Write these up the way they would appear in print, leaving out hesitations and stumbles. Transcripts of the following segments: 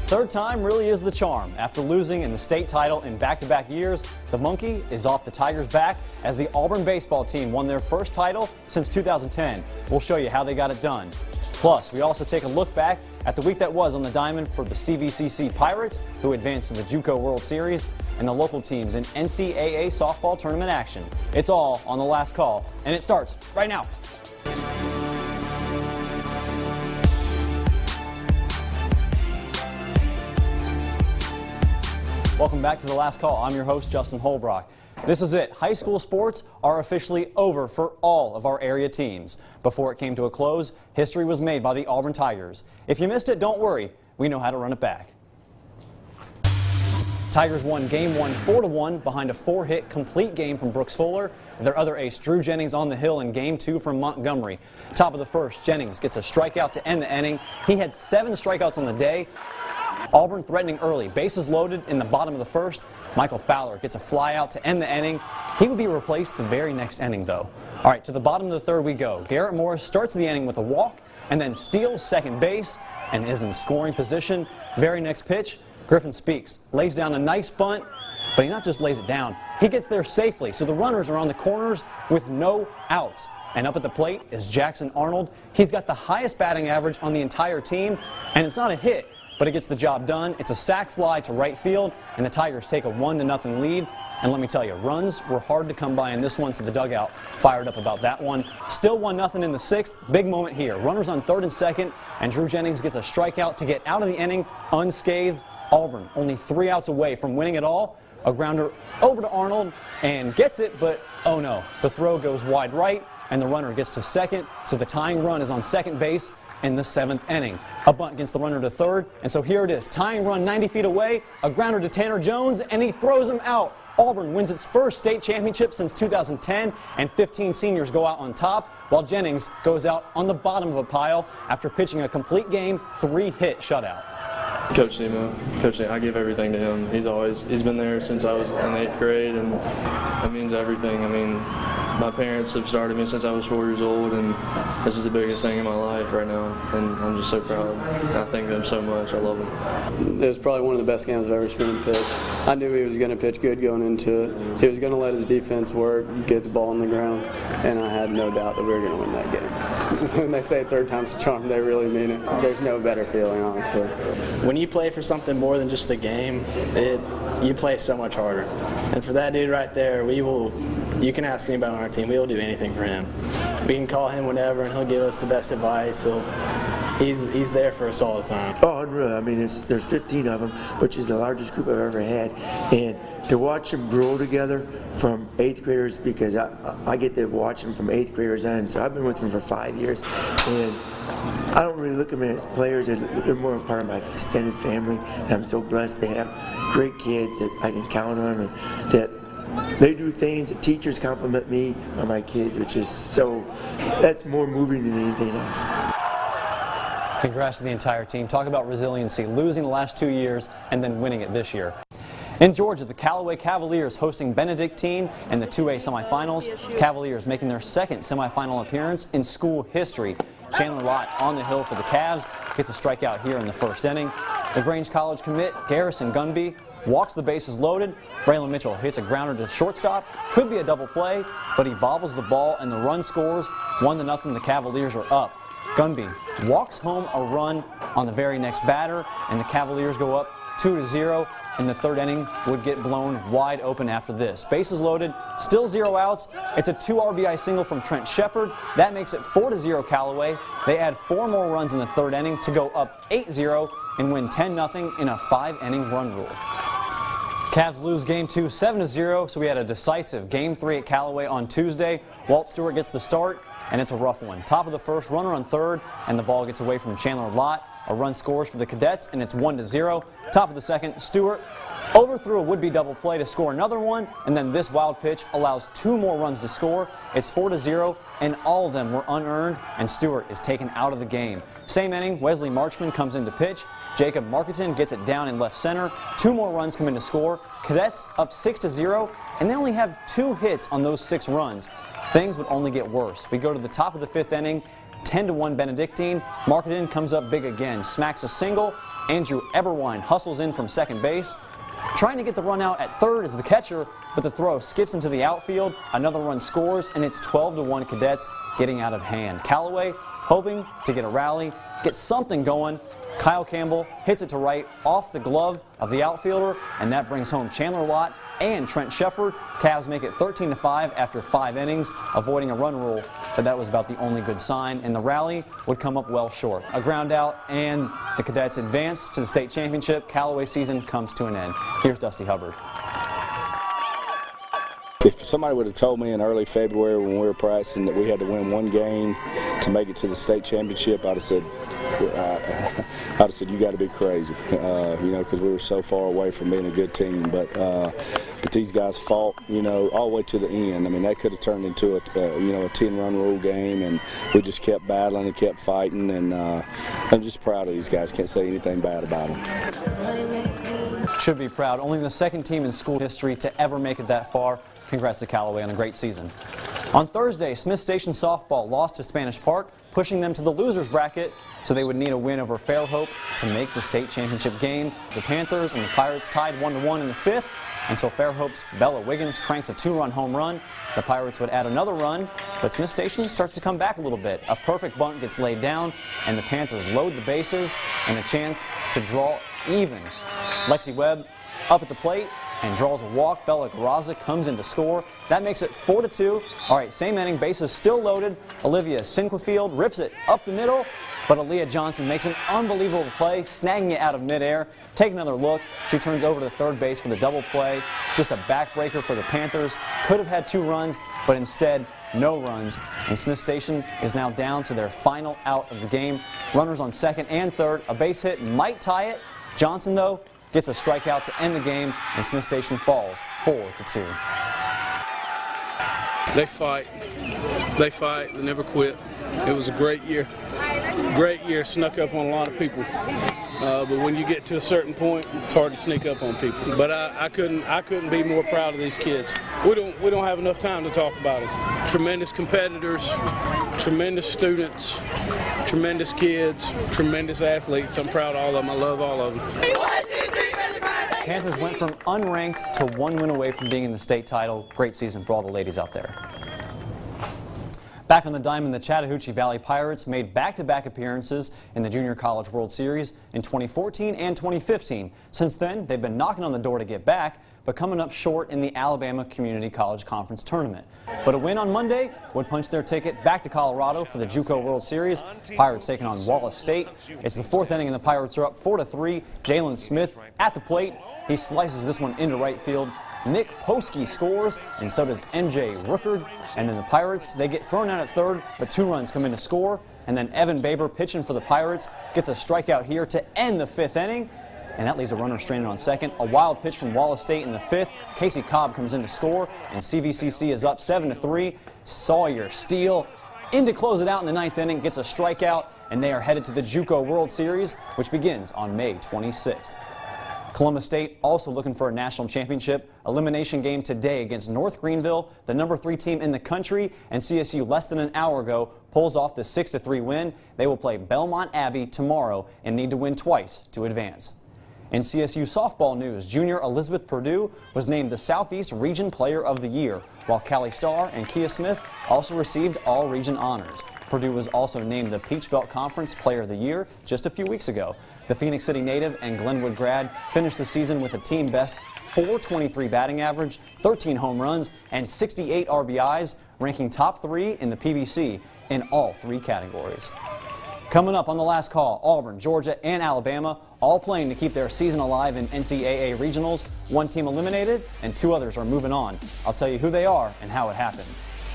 Third time really is the charm. After losing in the state title in back-to-back years, the monkey is off the Tigers' back as the Auburn baseball team won their first title since 2010. We'll show you how they got it done. Plus, we also take a look back at the week that was on the diamond for the CVCC Pirates, who advanced to the JUCO World Series, and the local teams in NCAA softball tournament action. It's all on The Last Call, and it starts right now. Welcome back to The Last Call. I'm your host, Justin Holbrook. This is it. High school sports are officially over for all of our area teams. Before it came to a close, history was made by the Auburn Tigers. If you missed it, don't worry. We know how to run it back. Tigers won Game 1 4-1 behind a 4-hit complete game from Brooks Fuller. Their other ace, Drew Jennings, on the hill in Game 2 from Montgomery. Top of the first, Jennings gets a strikeout to end the inning. He had 7 strikeouts on the day. Auburn threatening early. Bases loaded in the bottom of the first. Michael Fowler gets a fly out to end the inning. He would be replaced the very next inning, though. All right, to the bottom of the third we go. Garrett Morris starts the inning with a walk and then steals second base and is in scoring position. Very next pitch, Griffin Speaks lays down a nice bunt, but he not just lays it down, he gets there safely, so the runners are on the corners with no outs. And up at the plate is Jackson Arnold. He's got the highest batting average on the entire team, and it's not a hit, but it gets the job done. It's a sac fly to right field, and the Tigers take a 1-0 lead. And let me tell you, runs were hard to come by in this one, so the dugout fired up about that one. Still 1-0 in the sixth. Big moment here. Runners on third and second, and Drew Jennings gets a strikeout to get out of the inning unscathed. Auburn only 3 outs away from winning it all. A grounder over to Arnold and gets it, but oh no, the throw goes wide right, and the runner gets to second, so the tying run is on second base in the 7th inning. A bunt against the runner to third, and so here it is. Tying run 90 feet away, a grounder to Tanner Jones, and he throws him out. Auburn wins its first state championship since 2010, and 15 seniors go out on top, while Jennings goes out on the bottom of a pile after pitching a complete game, 3-hit shutout. Coach Semo, I give everything to him. He's been there since I was in 8th grade, and that means everything. I mean, my parents have started me since I was 4 years old, and this is the biggest thing in my life right now, and I'm just so proud. I thank them so much. I love them. It was probably one of the best games I've ever seen him pitch. I knew he was going to pitch good going into it. He was going to let his defense work, get the ball on the ground, and I had no doubt that we were going to win that game. When they say third time's the charm, they really mean it. There's no better feeling, honestly. When you play for something more than just the game, you play so much harder. And for that dude right there, you can ask anybody on our team, we will do anything for him. We can call him whenever and he'll give us the best advice. He's there for us all the time. Oh, unreal. I mean, there's 15 of them, which is the largest group I've ever had. And to watch them grow together from 8th graders, because I get to watch them from 8th graders on, so I've been with them for 5 years. And I don't really look at them as players. They're more a part of my extended family. And I'm so blessed to have great kids that I can count on, and that they do things that teachers compliment me on my kids, which is that's more moving than anything else. Congrats to the entire team. Talk about resiliency, losing the last 2 years and then winning it this year. In Georgia, the Callaway Cavaliers hosting Benedictine in the 2A semifinals. Cavaliers making their second semifinal appearance in school history. Chandler Lott on the hill for the Cavs, gets a strikeout here in the first inning. LaGrange College commit Garrison Gunby walks the bases loaded. Braylon Mitchell hits a grounder to shortstop. Could be a double play, but he bobbles the ball and the run scores. 1-0, the Cavaliers are up. Gunby walks home a run on the very next batter, and the Cavaliers go up 2-0. In the third inning would get blown wide open after this. Bases loaded, still 0 outs. It's a 2 RBI single from Trent Shepard. That makes it 4-0 Callaway. They add 4 more runs in the third inning to go up 8-0 and win 10-0 in a 5-inning run rule. Cavs lose Game 2 7-0, so we had a decisive Game 3 at Callaway on Tuesday. Walt Stewart gets the start, and it's a rough one. Top of the first, runner on third, and the ball gets away from Chandler Lott. A run scores for the Cadets, and it's 1-0. Top of the second, Stewart overthrew a would-be double play to score another one, and then this wild pitch allows 2 more runs to score. It's 4-0, and all of them were unearned, and Stewart is taken out of the game. Same inning, Wesley Marchman comes in to pitch. Jacob Marketon gets it down in left center. 2 more runs come in to score. Cadets up 6-0, and they only have 2 hits on those 6 runs. Things would only get worse. We go to the top of the 5th inning. 10-1 Benedictine. Marketing comes up big again, smacks a single. Andrew Eberwine hustles in from second base. Trying to get the run out at third is the catcher, but the throw skips into the outfield. Another run scores, and it's 12-1 Cadets getting out of hand. Callaway hoping to get a rally, get something going. Kyle Campbell hits it to right off the glove of the outfielder, and that brings home Chandler Lott and Trent Shepard. Cavs make it 13-5 after 5 innings, avoiding a run rule, but that was about the only good sign, and the rally would come up well short. A ground out, and the Cadets advance to the state championship. Callaway season comes to an end. Here's Dusty Hubbard. If somebody would have told me in early February when we were practicing that we had to win 1 game to make it to the state championship, I'd have said, you got to be crazy, you know, because we were so far away from being a good team. But these guys fought, you know, all the way to the end. I mean, that could have turned into a 10-run rule game, and we just kept battling and kept fighting. And I'm just proud of these guys. Can't say anything bad about them. Should be proud. Only the second team in school history to ever make it that far. Congrats to Callaway on a great season. On Thursday, Smith Station softball lost to Spanish Park, pushing them to the losers bracket, so they would need a win over Fairhope to make the state championship game. The Panthers and the Pirates tied 1-1 in the 5th until Fairhope's Bella Wiggins cranks a 2-run home run. The Pirates would add another run, but Smith Station starts to come back a little bit. A perfect bunt gets laid down, and the Panthers load the bases and a chance to draw even. Lexi Webb up at the plate and draws a walk. Bella Garraza comes in to score. That makes it 4-2. All right, same inning, bases still loaded. Olivia Sinquefield rips it up the middle, but Aaliyah Johnson makes an unbelievable play, snagging it out of midair. Take another look. She turns over to third base for the double play. Just a backbreaker for the Panthers. Could have had 2 runs, but instead, no runs. And Smith Station is now down to their final out of the game. Runners on second and third. A base hit might tie it. Johnson, though, gets a strikeout to end the game, and Smith Station falls 4-2. They fight. They fight. They never quit. It was a great year. Great year. Snuck up on a lot of people. But when you get to a certain point, it's hard to sneak up on people. But I couldn't be more proud of these kids. We don't have enough time to talk about them. Tremendous competitors, tremendous students, tremendous kids, tremendous athletes. I'm proud of all of them. I love all of them. Panthers went from unranked to 1 win away from being in the state title. Great season for all the ladies out there. Back on the diamond, the Chattahoochee Valley Pirates made back-to-back appearances in the Junior College World Series in 2014 and 2015. Since then, they've been knocking on the door to get back, but coming up short in the Alabama Community College Conference Tournament. But a win on Monday would punch their ticket back to Colorado for the JUCO World Series. Pirates taking on Wallace State. It's the 4th inning and the Pirates are up 4-3. Jalen Smith at the plate. He slices this one into right field. Nick Poski scores, and so does MJ Rookard. And then the Pirates, they get thrown out at third, but 2 runs come in to score. And then Evan Baber, pitching for the Pirates, gets a strikeout here to end the 5th inning. And that leaves a runner stranded on second. A wild pitch from Wallace State in the 5th. Casey Cobb comes in to score, and CVCC is up 7-3. Sawyer Steele in to close it out in the 9th inning, gets a strikeout, and they are headed to the JUCO World Series, which begins on May 26th. Columbus State also looking for a national championship. Elimination game today against North Greenville, the #3 team in the country, and CSU less than an hour ago pulls off the 6-3 win. They will play Belmont Abbey tomorrow and need to win twice to advance. In CSU softball news, junior Elizabeth Purdue was named the Southeast Region Player of the Year, while Callie Starr and Kia Smith also received all-region honors. Purdue was also named the Peach Belt Conference Player of the Year just a few weeks ago. The Phoenix City native and Glenwood grad finished the season with a team best .423 batting average, 13 home runs, and 68 RBIs, ranking top 3 in the PBC in all 3 categories. Coming up on the last call, Auburn, Georgia, and Alabama all playing to keep their season alive in NCAA regionals. 1 team eliminated and 2 others are moving on. I'll tell you who they are and how it happened.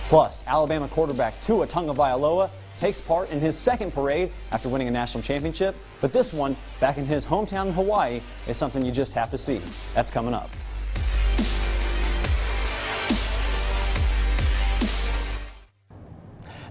Plus, Alabama quarterback Tua Tagovailoa takes part in his 2nd parade after winning a national championship, but this one, back in his hometown in Hawaii, is something you just have to see. That's coming up.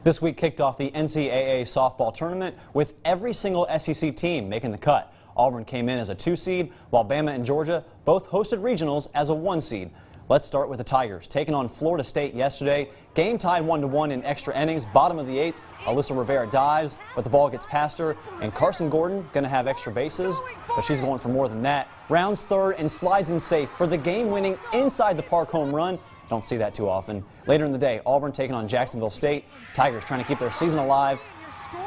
This week kicked off the NCAA softball tournament with every single SEC team making the cut. Auburn came in as a 2 seed, while Bama and Georgia both hosted regionals as a 1 seed. Let's start with the Tigers, taking on Florida State yesterday. Game tied 1-1 in extra innings. Bottom of the 8th, Alyssa Rivera dives, but the ball gets past her, and Carson Gordon going to have extra bases, but she's going for more than that. Rounds third and slides in safe for the game-winning inside the park home run. Don't see that too often. Later in the day, Auburn taking on Jacksonville State. Tigers trying to keep their season alive,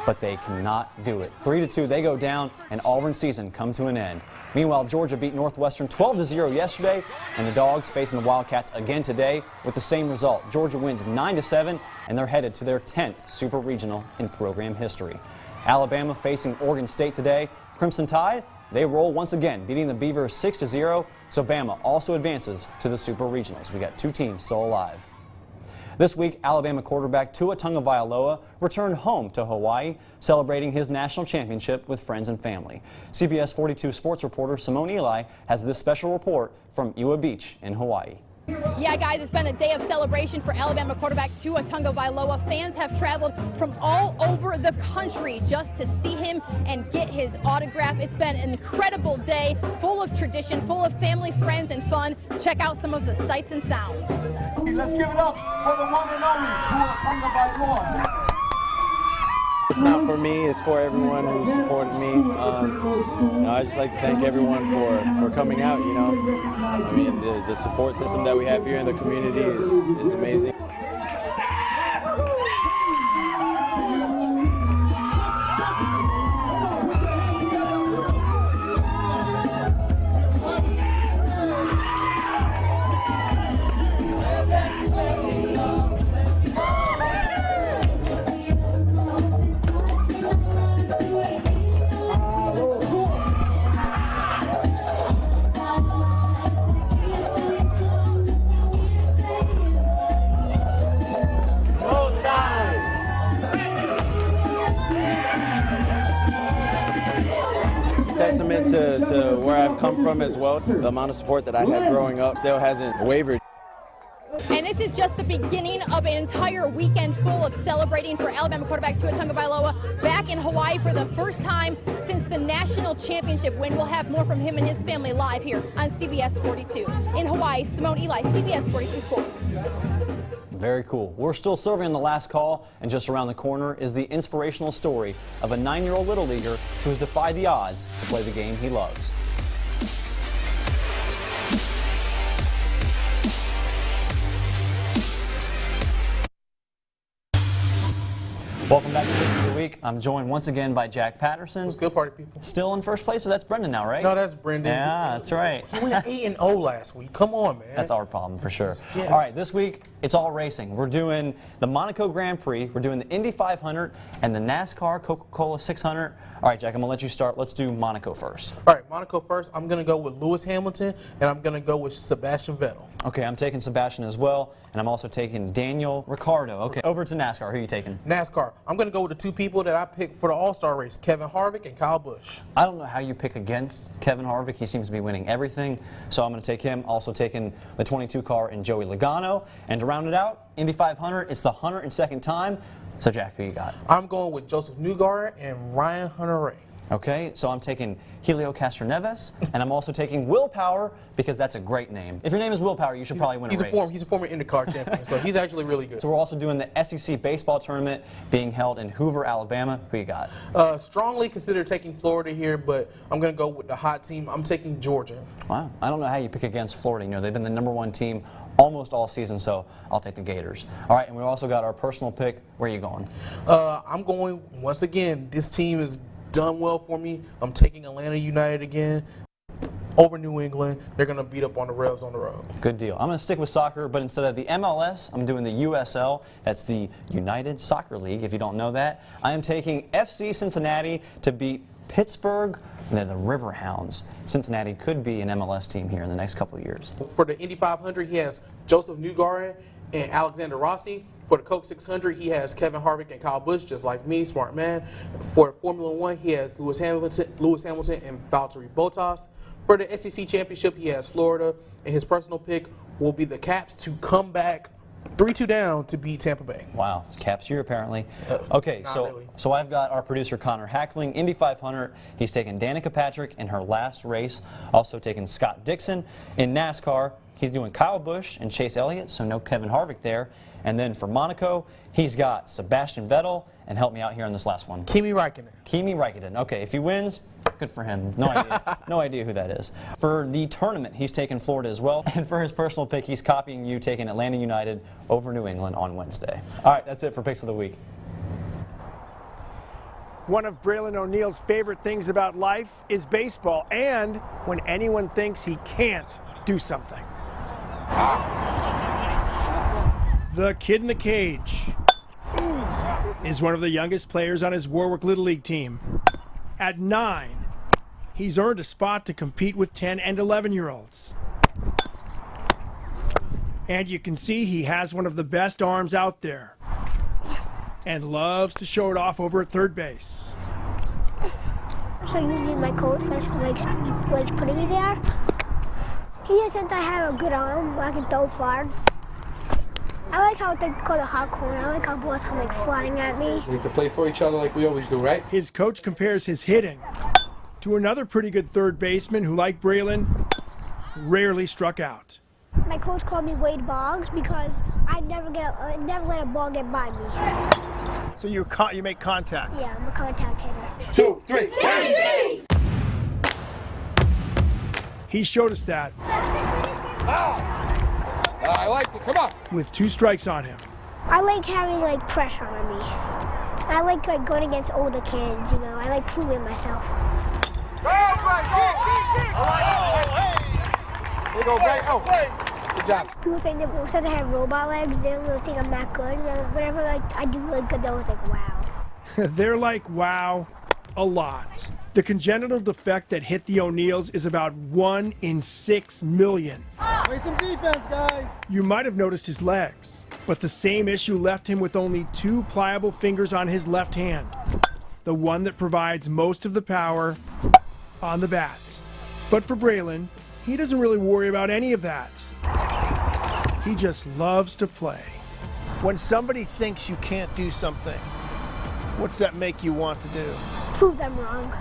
but they cannot do it. 3-2, they go down, and Auburn's season come to an end. Meanwhile, Georgia beat Northwestern 12-0 yesterday, and the Dogs facing the Wildcats again today with the same result. Georgia wins 9-7, and they're headed to their 10th Super Regional in program history. Alabama facing Oregon State today. Crimson Tide, they roll once again, beating the Beavers 6-0, so Bama also advances to the Super Regionals. We got 2 teams still alive. This week, Alabama quarterback Tua Tagovailoa returned home to Hawaii, celebrating his national championship with friends and family. CBS 42 sports reporter Simone Eli has this special report from Iwa Beach in Hawaii. Yeah, guys, it's been a day of celebration for Alabama quarterback Tua Tagovailoa. Fans have traveled from all over the country just to see him and get his autograph. It's been an incredible day, full of tradition, full of family, friends, and fun. Check out some of the sights and sounds. Let's give it up for the one and only Tua Tagovailoa. It's not for me, it's for everyone who supported me. I just like to thank everyone for coming out, I mean, the support system that we have here in the community is amazing. Testament to where I've come from as well. The amount of support that I had growing up still hasn't wavered. And this is just the beginning of an entire weekend full of celebrating for Alabama quarterback Tua Tagovailoa back in Hawaii for the first time since the national championship win. We'll have more from him and his family live here on CBS 42. In Hawaii, Simone Eli, CBS 42 Sports. Very cool. We're still serving on the last call, and just around the corner is the inspirational story of a 9-year-old Little Leaguer who has defied the odds to play the game he loves. Welcome back to Picks of the Week. I'm joined once again by Jack Patterson. What's good, party people? Still in first place, but that's Brendan now, right? No, that's Brendan. Yeah, that's right. We went 8-0 last week. Come on, man. That's our problem for sure. Yes. All right, this week it's all racing. We're doing the Monaco Grand Prix, we're doing the Indy 500, and the NASCAR Coca-Cola 600. All right, Jack, I'm going to let you start. Let's do Monaco first. All right, Monaco first. I'm going to go with Lewis Hamilton, and I'm going to go with Sebastian Vettel. Okay, I'm taking Sebastian as well, and I'm also taking Daniel Ricciardo. Okay, over to NASCAR. Who are you taking? NASCAR. I'm going to go with the 2 people that I picked for the All-Star race, Kevin Harvick and Kyle Busch. I don't know how you pick against Kevin Harvick. He seems to be winning everything, so I'm going to take him. Also taking the 22 car in Joey Logano. And to round it out, Indy 500, it's the 102nd time. So, Jack, who you got? I'm going with Joseph Newgarden and Ryan Hunter-Reay. Okay, so I'm taking Helio Castroneves, and I'm also taking Will Power because that's a great name. If your name is Will Power, you should probably win a race. He's a former IndyCar champion, so he's actually really good. So we're also doing the SEC baseball tournament being held in Hoover, Alabama. Who you got? Strongly consider taking Florida here, but I'm going to go with the hot team. I'm taking Georgia. Wow, I don't know how you pick against Florida. They've been the #1 team almost all season, so I'll take the Gators. All right, and we also got our personal pick. Where are you going? I'm going, once again, this team has done well for me. I'm taking Atlanta United again over New England. They're going to beat up on the Revs on the road. Good deal. I'm going to stick with soccer, but instead of the MLS, I'm doing the USL. That's the United Soccer League, if you don't know that. I am taking FC Cincinnati to beat Pittsburgh. They're the Riverhounds. Cincinnati could be an MLS team here in the next couple of years. For the Indy 500, he has Joseph Newgarden and Alexander Rossi. For the Coke 600, he has Kevin Harvick and Kyle Busch, just like me, smart man. For Formula One, he has Lewis Hamilton and Valtteri Bottas. For the SEC Championship, he has Florida, and his personal pick will be the Caps to come back 3-2 down to beat Tampa Bay. Wow, Caps year apparently. Okay, so I've got our producer Connor Hackling, Indy 500. He's taken Danica Patrick in her last race. Also taken Scott Dixon in NASCAR. he's doing Kyle Busch and Chase Elliott, so no Kevin Harvick there. And then for Monaco, he's got Sebastian Vettel, and help me out here on this last one. Kimi Räikkönen. Kimi Räikkönen. Okay, if he wins, good for him. No idea. No idea who that is. For the tournament, he's taking Florida as well. And for his personal pick, he's copying you, taking Atlanta United over New England on Wednesday. All right, that's it for Picks of the Week. One of Braylon O'Neal's favorite things about life is baseball, and when anyone thinks he can't do something. The Kid in the Cage is one of the youngest players on his Warwick Little League team. At 9, he's earned a spot to compete with 10 and 11-year-olds. And you can see he has one of the best arms out there and loves to show it off over at third base. So usually my coach likes putting me there. He just said I have a good arm, I can throw far. I like how they call the hot corner. I like how balls come like flying at me. We can play for each other like we always do, right? His coach compares his hitting to another pretty good third baseman who, like Braylon, rarely struck out. My coach called me Wade Boggs because I never let a ball get by me. So you make contact? Yeah, I'm a contact hitter. 2, 3, crazy! He showed us that. I like it, come on! With 2 strikes on him. I like having like pressure on me. I like going against older kids, you know. I like proving myself. Here go, Gray. Oh, good job. People think that because I have robot legs, they don't really think I'm that good. And then whenever I do really good, they're always like, wow. They're like, wow, a lot. The congenital defect that hit the O'Neals is about 1 in 6 million. Play some defense, guys. You might have noticed his legs, but the same issue left him with only 2 pliable fingers on his left hand, the one that provides most of the power on the bat. But for Braylon, he doesn't really worry about any of that. He just loves to play. When somebody thinks you can't do something, what's that make you want to do? Prove them wrong.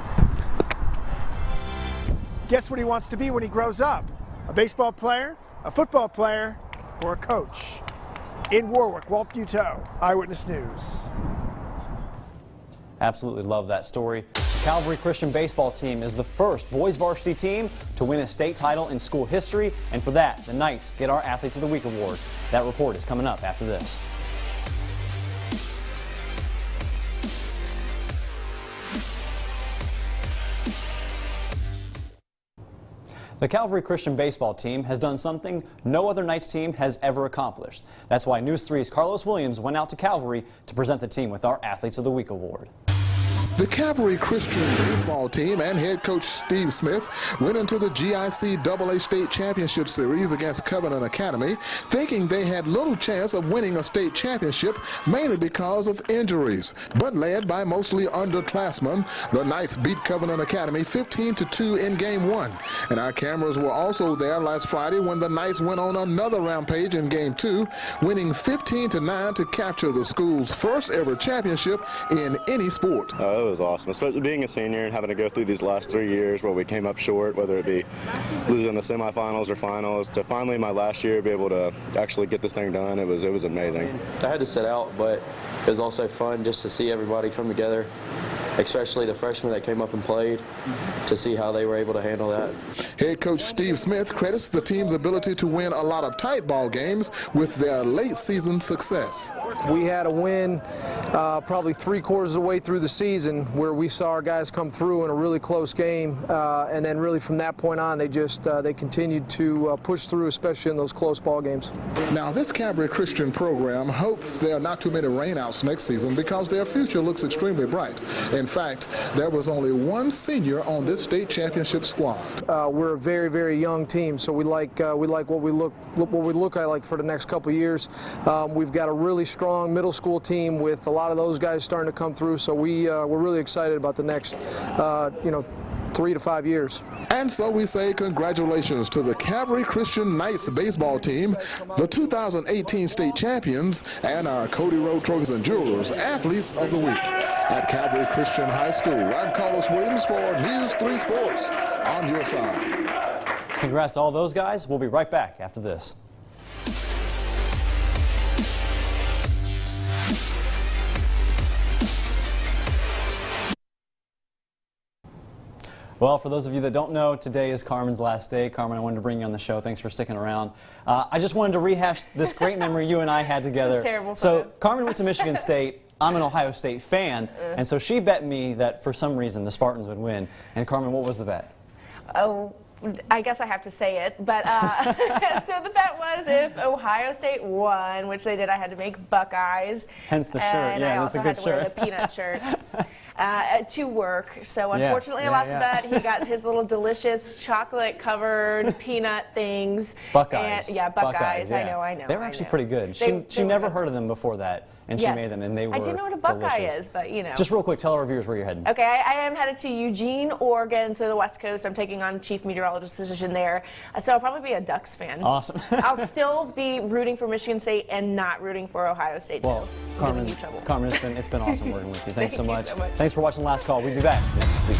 Guess what he wants to be when he grows up? A baseball player, a football player, or a coach? In Warwick, Walt Buteau, Eyewitness News. Absolutely love that story. The Calvary Christian baseball team is the first boys varsity team to win a state title in school history, and for that, the Knights get our Athletes of the Week award. That report is coming up after this. The Calvary Christian baseball team has done something no other Knights team has ever accomplished. That's why News 3's Carlos Williams went out to Calvary to present the team with our Athletes of the Week award. The Calvary Christian baseball team and head coach Steve Smith went into the GIC AA State Championship Series against Covenant Academy, thinking they had little chance of winning a state championship, mainly because of injuries. But led by mostly underclassmen, the Knights beat Covenant Academy 15-2 in Game 1. And our cameras were also there last Friday when the Knights went on another rampage in Game 2, winning 15-9 to capture the school's first ever championship in any sport. It was awesome, especially being a senior and having to go through these last 3 years where we came up short, whether it be losing the semifinals or finals, to finally my last year be able to actually get this thing done. It was amazing. I had to sit out, but it was also fun just to see everybody come together, especially the freshmen that came up and played, to see how they were able to handle that. Head coach Steve Smith credits the team's ability to win a lot of tight ball games with their late season success. We had a win probably 3/4 of the way through the season where we saw our guys come through in a really close game, and then really from that point on they continued to push through, especially in those close ball games. Now this Calvary Christian program hopes there are not too many rainouts next season because their future looks extremely bright. In fact, there was only one senior on this state championship squad. We're a very, very young team, so we like what we look like for the next couple of years. We've got a really strong middle school team with a lot of those guys starting to come through, so we're really excited about the next 3 to 5 years. And so we say congratulations to the Calvary Christian Knights baseball team, the 2018 state champions, and our Cody Road Trophies and Jewelers Athletes of the Week. At Calvary Christian High School, I'm Carlos Williams for News 3 Sports on your side. Congrats to all those guys. We'll be right back after this. Well, for those of you that don't know, today is Carmen's last day. Carmen, I wanted to bring you on the show. Thanks for sticking around. I just wanted to rehash this great memory you and I had together. Terrible So Carmen went to Michigan State. I'm an Ohio State fan, and so she bet me that for some reason the Spartans would win. And Carmen, what was the bet? Oh, I guess I have to say it, but so the bet was if Ohio State won, which they did, I had to make Buckeyes. Hence the shirt. And Yeah, I that's a also good had to wear shirt. the peanut shirt. To work. So unfortunately, I lost the bet. He got his little delicious chocolate-covered peanut things. Buckeyes. And, yeah, Buckeyes. Yeah. I know. They were actually pretty good. She never heard of them before that, and she made them, and they were I didn't know what a Buckeye delicious. is, but you know. Just real quick, tell our viewers where you're heading. Okay, I am headed to Eugene, Oregon, so the West Coast. I'm taking on chief meteorologist position there. So I'll probably be a Ducks fan. Awesome. I'll still be rooting for Michigan State and not rooting for Ohio State. Well, so Carmen, it's been awesome working with you. Thanks so much. Thanks for watching Last Call. We'll be back next week.